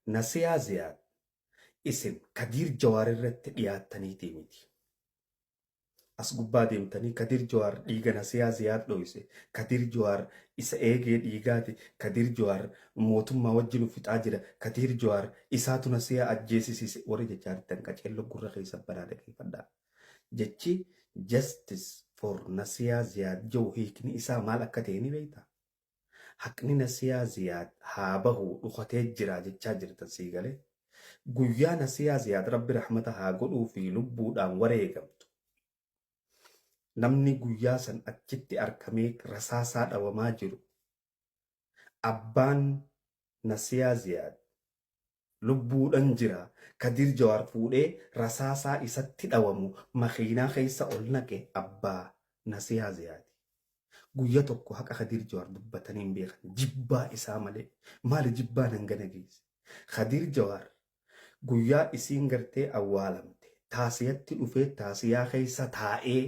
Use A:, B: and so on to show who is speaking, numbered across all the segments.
A: nasiyaa ziyaad isin Kadir Jawaar irratti dhiyaattaniitii miti. As gubbaa deemtanii Kadir Jawaar dhiiga nasiyaa ziyaad dhoyse, Kadir Jawaar isa eegee dhiigaati, Kadir Jawaar mootummaa wajjin uffixaa jira, Kadir Jawaar isaatu nasiyaa ajjeesisiise warri jechaa jirtan qaceelloo gurra keessa banaa dhaggeeffadhaa. Jechi justice for nasiyaa ziyaad jiru hiikni isaa maal akka ta'e ni beektaa? Haqni nasiyaa ziyaad haa bahu dhukatee jira jechaa jirtan sii galee. Guyyaa nasiyaa ziyaad rabbi rahmata haa godhuu fi lubbuudhaan wareegamtu. Namni guyyaa san achitti argamee rasaasaa dhawamaa jiru. Abbaan nasiyaa ziyaad lubbuudhaan jira. Kadir Jawaar fuudhee rasaasaa isatti dhawamu makiinaa keessa ol naqe abbaa nasiyaa ziyaadi. Guyyaa tokko haqa Kadir Jawaar dubbatanii hin beekan. Jibbaa isaa malee. Maali jibbaa hangana geesse? Kadir Jawaar guyyaa isiin gartee awwaalamte. Taasiyatti dhufee taasiyaa keessa taa'ee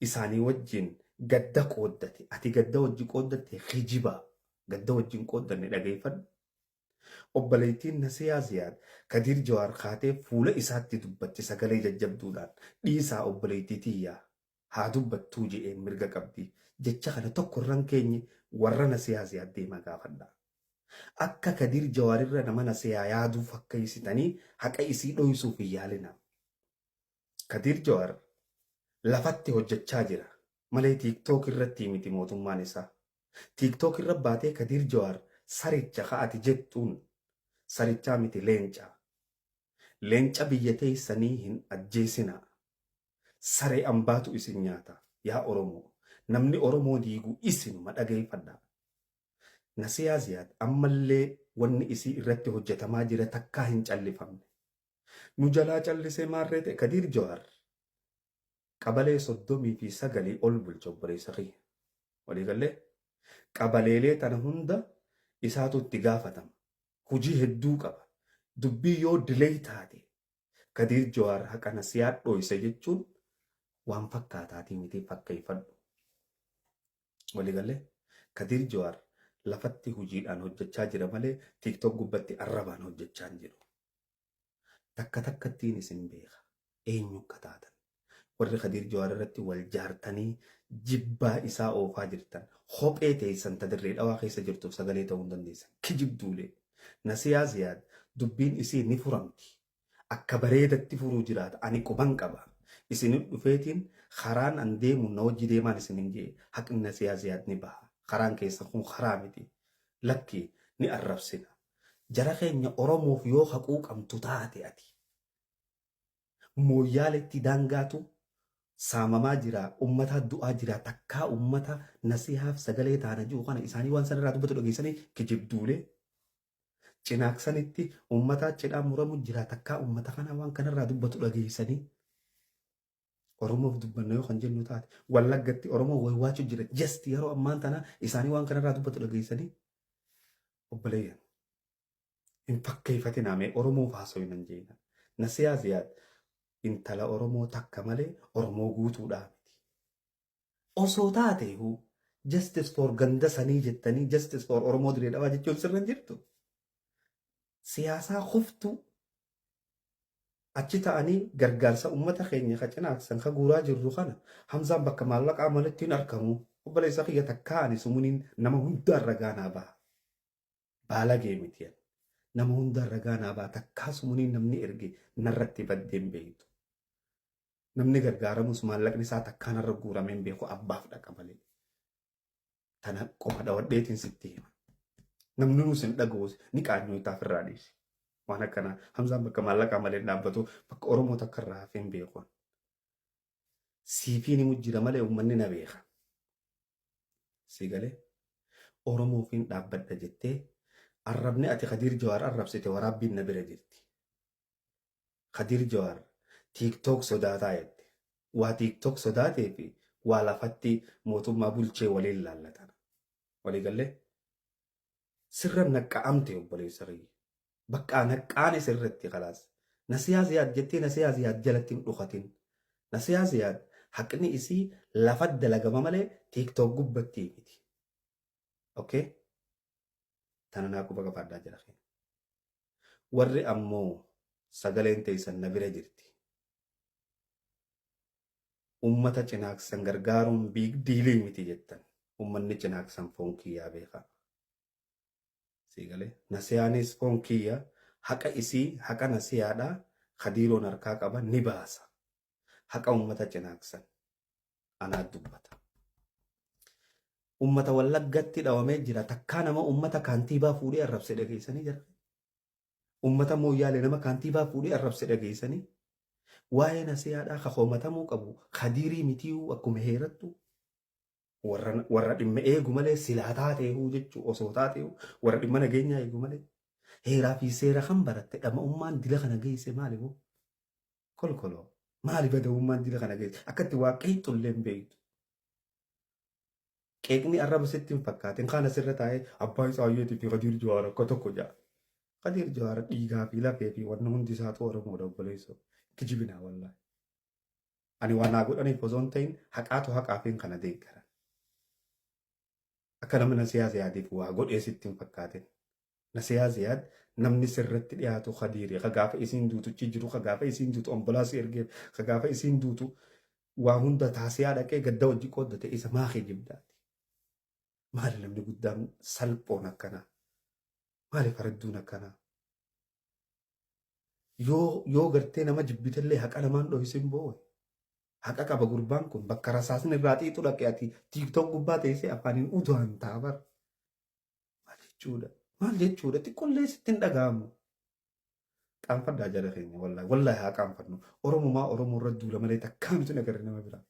A: isaanii wajjin gadda qooddate. Ati gadda wajji qooddatte hijibaa. Gadda wajjin qooddanne dhageeffadhu. Obboleettiin nasiyaa ziyaad Kadir Jawaar kaatee fuula isaatti dubbatti sagalee jajjabduudhaan dhiisaa obboleettii tiyyaa haa dubbattuu jedheen mirga qabdi. Jecha kana tokko irraan keenye warra nasiyaa ziyaad deemaa gaafadha. Akka Kadir Jawaar irra nama nasiyaa yaaduuf akka isitanii haqa isii dhoysuuf hin yaalina. Kadir Jawaar lafatti hojjechaa jira malee TikTok irratti miti mootummaan isaa. TikTok irra baatee Kadir Jawaar saricha ka'ati jettuun sarichaa miti leenca. Leenca biyya teessanii hin ajjeesinaa. Saree ambaatu isin nyaata yaa Oromoo. Namni Oromoo diigu isinuma dhageeffadhaa. Nasiyaa ziyaad ammallee wanni isii irratti hojjetamaa jira takkaa hin callifamne. Nu jalaa callisee maarree ta'e Kadir Jawaar qabalee 39 ol bulcha obboleessa kiyya. Waliigallee qabaleelee tana hunda isaatu itti gaafatama. Hujii hedduu qaba. Dubbii yoo dilee taate Kadir Jawaar haqa nasiyaa dhoyse jechuun waan fakkaataatii miti fakkeeffadhu. Waliigallee Kadir Jawaar lafatti hujiidhaan hojjechaa jira malee TikTok gubbatti arrabaan hojjechaa hin jiru. Takka takkattiin isin beeka. Eenyu akka taatan. Warri Kadir Jawaar irratti wal jaartanii jibbaa isaa oofaa jirtan. Kophee teessan tadirree dhawaa keessa jirtuuf sagalee ta'uu hin dandeessan. Kijibduulee. Nasiyaa ziyaad dubbiin isii ni furamti. Akka bareedatti furuu jiraata. Ani quban qaba. Isin dhufeetiin karaan an deemu na wajji deemaan isin hin jee haqni nasiyaa ziyaad ni baha. Karaan keessa kun karaa miti. Lakki ni arrabsina. Jara keenya Oromoof yoo haquu qabdu taate ati. Mooyyaaletti daangaatu saamamaa jira. Ummata du'aa jira. Takkaa ummata nasihaaf sagalee taana jiru kana isaanii waan sanarraa dubbatu dhageessanii kijibduulee. Cinaaksanitti ummata cidhaa muramu jira. Takkaa ummata kana waan kanarraa dubbatu dhageessanii. Oromoof dubbanna yoo kan jennu taate Wallaggatti Oromoo waywaachuu jira. Just yeroo ammaan tana isaanii waan kanarraa dubbatu dhageessanii. Obboleeyyan hin fakkeeffatinaa mee Oromoof haasawin hin jeena. Nasiyaa ziyaad intala Oromoo takka malee Oromoo guutuudhaa miti. Osoo taateehu justice for ganda sanii jettanii justice for Oromoo diree dhabaa jechuun sirra hin jirtu. Siyaasaa qoftu achi ta'anii gargaarsa ummata keenya ka cinaaksan ka guuraa jirru kana Hamzaan bakka maallaqaa malatti hin argamu. Obboleessa kiyya takkaa ani sumuuniin nama hundaan ragaa naa baha. Baalagee miti nama hundaan ragaa naa baha. Takkaa sumuuniin namni erge narratti baddeen beektu. Namni gargaaramus maallaqni isaa takkaan irra guurameen beeku abbaaf dhaqa malee. Tana qoma dhawadheetiin sitti hima. Namni nuus hin dhaga'us ni qaanyoo itaaf irraa dhiisi. Waan akkana Hamzaan bakka maallaqaa malee dhaabbatu bakka Oromoo takka irraa hafeen beeku. Siifii ni mujjira malee uummanni na beeka. Si galee Oromoofiin dhaabbadha jettee arrabni ati Kadir Jawaar arrabsite waraabbiin na bira jirti. Kadir Jawaar TikTok sodaataa jette. Waa TikTok sodaatee fi waa lafatti mootummaa bulchee waliin laallatan. Waliigallee sirra naqqa'amte obboleessa kiyya. Bakka naqqaane sirratti kalaas. Nasiyaa ziyaad jettee nasiyaa ziyaad jalatti hin dhukatin. Nasiyaa ziyaad haqni isii lafa dalagama malee TikTok gubbatti miti. Okay? Tana naa quba qabaadhaa jira. warri ammoo sagaleen teessan na bira jirti. Ummata cinaaksan gargaaruun biig diilii miti jettan. Ummanni cinaaksan foon kiyyaa beeka. Siigalee nasiyaanis foon kiyya haqa isii haqa nasiyaadhaa kadiiroon harkaa qaba ni baasa. Haqa ummata cinaaksan anaa dubbata. Ummata Wallaggatti dhawamee jira. Takkaa nama ummata kaantiibaa fuudhee arrabse dhageessanii jira. Ummata Mooyyaalee nama kaantiibaa fuudhee arrabse dhageessanii. Waa'ee nasiyaadhaa kakoomatamuu qabu. Kadiirii mitiyuu akkuma heerattu. Warra dhimma eegu malee silaa taateehuu jechuu osoo taateehuu warra dhimma nageenyaa eegu malee. Heeraa fi seera kan baratte dhama'ummaan dila kana geesse maali boo? Kolkoloo maali bada'ummaan dila kana geesse? Akkatti waaqii xullee hin beektu. Qeeqni arraba sitti hin fakkaatin kaan asirra taa'ee abbaa isaa ayyeetii fi Qadiir Jawaar akka tokko jaa. Qadiir Jawaar dhiigaa fi lafee fi wanna hundi isaatu Oromoodha obboleessoo. Kijibinaa wallaahi. Ani waan naa godhaniif osoo hin ta'in haqaatu haqaafiin kana deeggara. Akka namni nasiyaa ziyaadiif waa godhee sitti hin fakkaatin. Nasiyaa ziyaad namni sirratti dhiyaatu Qadiiri. Ka gaafa isiin duutuchi jiru, ka gaafa isiin duutu ombolaasii ergeef, ka gaafa isiin duutu waa hunda taasiyaa dhaqee gadda hojii qooddate isa maakee jibdaati. Maali namni guddaan salphoon akkanaa? Maali faradduun akkanaa? Yoo gartee nama jibbitellee haqa namaan dhohisin boo'e. Haqa qaba gurbaan kun bakka rasaasni irraa xiixu dhaqee ati tiiktook gubbaa teessee afaaniin utuaan taabar. Maal jechuudha? Maal jechuudha? Xiqqollee sitti hin dhaga'amu. Qaanfaddaa jala keenya wallaahi haa qaanfannu. Oromumaa Oromoo irra duula malee takkaa miti nagarre nama biraa.